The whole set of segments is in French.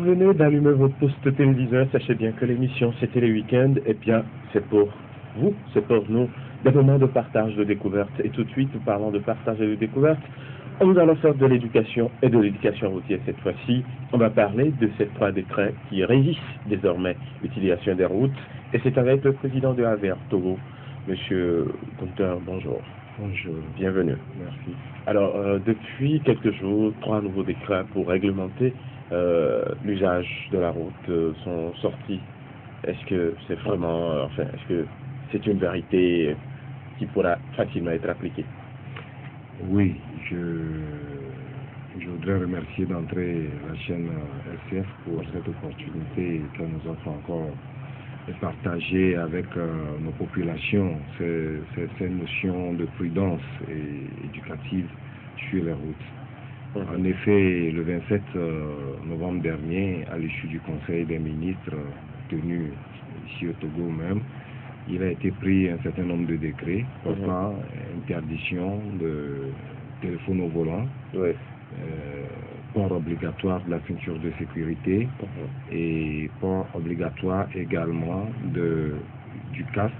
venez d'allumer votre poste téléviseur, sachez bien que l'émission C'était les week-ends, eh bien, c'est pour vous, c'est pour nous, des moments de partage, de découverte. Et tout de suite, nous parlons de partage et de découverte. Nous allons faire de l'éducation et de l'éducation routière cette fois-ci. On va parler de ces 3 décrets qui régissent désormais l'utilisation des routes. Et c'est avec le président de AVR Togo, Monsieur Docteur, bonjour. Bonjour. Bienvenue. Merci. Alors, depuis quelques jours, 3 nouveaux décrets pour réglementer l'usage de la route sont sortis. Est-ce que c'est vraiment, est-ce que c'est une vérité qui pourra facilement être appliquée? Oui, je voudrais remercier d'entrée la chaîne LCF pour cette opportunité qu'elle nous offre encore de partager avec nos populations ces notions de prudence et éducative sur les routes. En effet, le 27 novembre dernier, à l'issue du Conseil des ministres tenu ici au Togo même, il a été pris un certain nombre de décrets portant interdiction de téléphone au volant, port obligatoire de la ceinture de sécurité et port obligatoire également du casque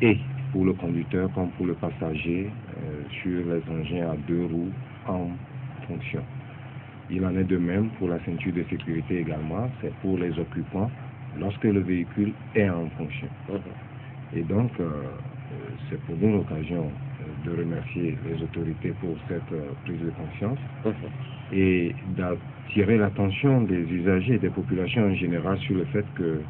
et pour le conducteur comme pour le passager sur les engins à 2 roues en fonction. Il en est de même pour la ceinture de sécurité également, c'est pour les occupants lorsque le véhicule est en fonction. Et donc, c'est pour nous l'occasion de remercier les autorités pour cette prise de conscience et d'attirer l'attention des usagers et des populations en général sur le fait que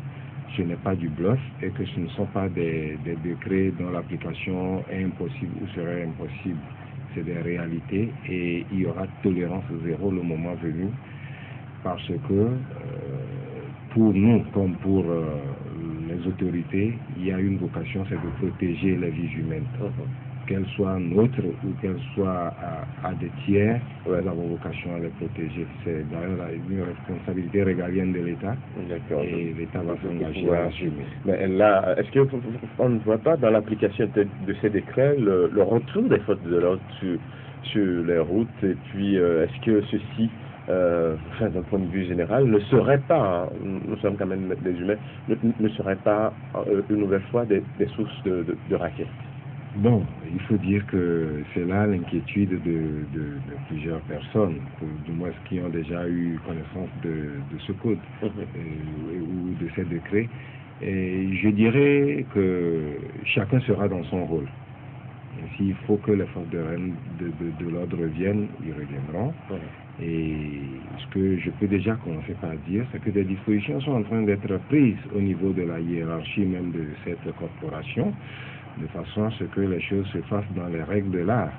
ce n'est pas du bluff et que ce ne sont pas des décrets dont l'application est impossible ou serait impossible. C'est des réalités et il y aura tolérance zéro le moment venu parce que pour nous comme pour les autorités, il y a une vocation, c'est de protéger la vie humaine. Qu'elle soit nôtre ou qu'elle soit à des tiers, nous avons vocation à les protéger. C'est d'ailleurs une responsabilité régalienne de l'État et l'État va s'engager à assumer. Mais là, est-ce qu'on ne voit pas dans l'application de ces décrets le retour des fautes de l'ordre sur les routes et puis est-ce que ceci d'un point de vue général, ne serait pas, nous sommes quand même des humains, ne serait pas une nouvelle fois des sources de raquettes? Bon, il faut dire que c'est là l'inquiétude de plusieurs personnes, du moins qui ont déjà eu connaissance de ce code ou de ces décrets. Et je dirais que chacun sera dans son rôle. S'il faut que les forces de l'ordre viennent, ils reviendront. Et ce que je peux déjà commencer par dire, c'est que des dispositions sont en train d'être prises au niveau de la hiérarchie même de cette corporation, de façon à ce que les choses se fassent dans les règles de l'art.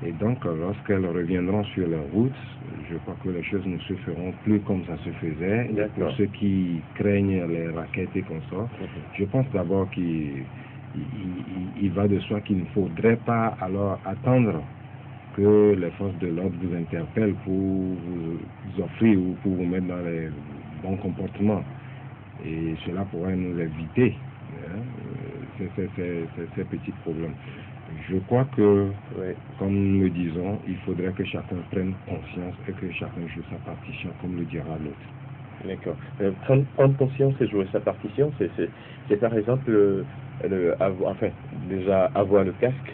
Et donc, lorsqu'elles reviendront sur les routes, je crois que les choses ne se feront plus comme ça se faisait. Pour ceux qui craignent les raquettes et consorts, je pense d'abord qu'il va de soi qu'il ne faudrait pas alors attendre que les forces de l'ordre vous interpellent pour vous offrir ou pour vous mettre dans les bons comportements. Et cela pourrait nous éviter ces petits problèmes. Je crois que, comme nous le disons, il faudrait que chacun prenne conscience et que chacun joue sa partition, comme le dira l'autre. D'accord. Prendre conscience et jouer sa partition, c'est par exemple, déjà avoir le casque,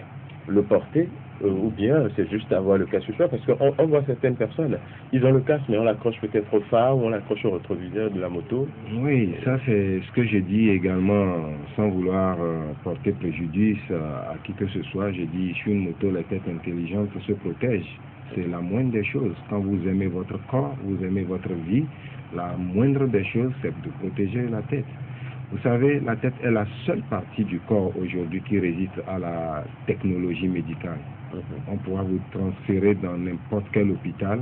le porter, ou bien c'est juste avoir le casque sur soi, parce qu'on voit certaines personnes, ils ont le casque, mais on l'accroche peut-être au phare ou on l'accroche au rétroviseur de la moto. Oui, ça c'est ce que j'ai dit également, sans vouloir porter préjudice à qui que ce soit. J'ai dit, sur une moto, les têtes intelligentes se protègent. C'est la moindre des choses. Quand vous aimez votre corps, vous aimez votre vie, la moindre des choses, c'est de protéger la tête. Vous savez, la tête est la seule partie du corps aujourd'hui qui résiste à la technologie médicale. On pourra vous transférer dans n'importe quel hôpital.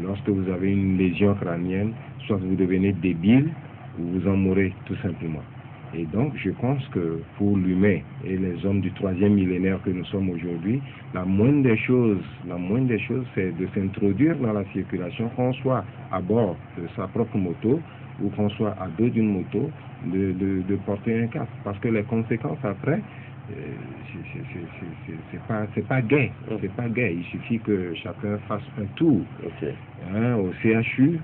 Lorsque vous avez une lésion crânienne, soit vous devenez débile ou vous en mourrez tout simplement. Et donc, je pense que pour l'humain et les hommes du 3e millénaire que nous sommes aujourd'hui, la moindre des choses, c'est de s'introduire dans la circulation, qu'on soit à bord de sa propre moto ou qu'on soit à dos d'une moto, de porter un casque. Parce que les conséquences après, c'est pas gai. C'est pas gai. Il suffit que chacun fasse un tour au CHU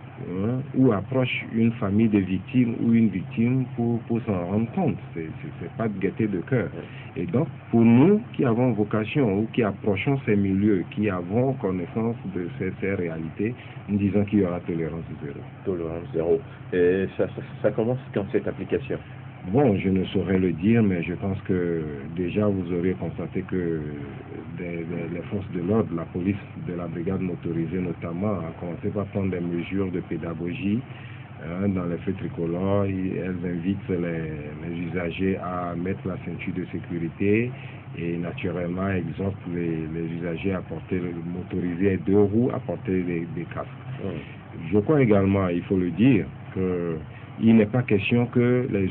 ou approche une famille de victimes ou une victime pour s'en rendre compte. C'est pas de gaieté de cœur. Et donc, pour nous qui avons vocation ou qui approchons ces milieux, qui avons connaissance de ces réalités, nous disons qu'il y aura tolérance zéro. Tolérance zéro. Et ça commence quand cette application? Bon, je ne saurais le dire, mais je pense que déjà vous aurez constaté que les forces de l'ordre, la police de la brigade motorisée notamment, a commencé par prendre des mesures de pédagogie dans les feux tricolores. Elles invitent les usagers à mettre la ceinture de sécurité et naturellement exhortent les usagers à porter le motorisé et deux roues, à porter des casques. Je crois également, il faut le dire, qu'il n'est pas question que les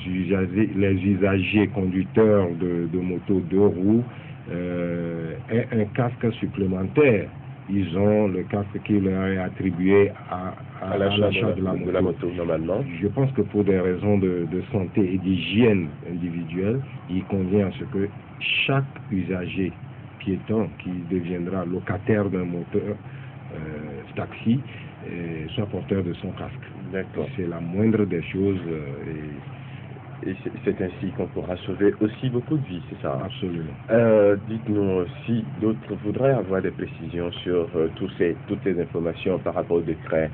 usagers conducteurs de motos deux roues aient un casque supplémentaire. Ils ont le casque qui leur est attribué à l'achat de la moto, normalement. Je pense que pour des raisons de santé et d'hygiène individuelle, il convient à ce que chaque usager piéton qui deviendra locataire d'un moteur taxi soit porteur de son casque. C'est la moindre des choses. Et c'est ainsi qu'on pourra sauver aussi beaucoup de vies, c'est ça? Absolument. Dites-nous si d'autres voudraient avoir des précisions sur toutes ces informations par rapport au décret,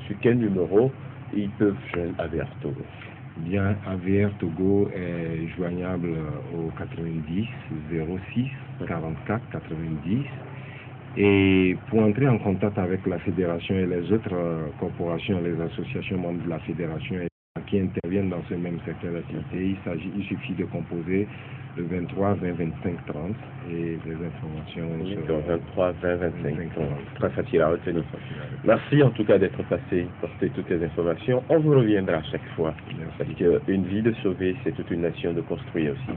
sur quel numéro ils peuvent joindre AVR Togo? Bien, AVR Togo est joignable au 90 06 44 90. Et pour entrer en contact avec la fédération et les autres corporations, les associations membres de la fédération qui interviennent dans ce même secteur d'activité, il suffit de composer le 23 20 25 30 et les informations sur 23 20 25 30. Très facile à retenir. Merci en tout cas d'être passé, porter toutes les informations. On vous reviendra à chaque fois. Parce qu'une vie de sauver, c'est toute une nation de construire aussi.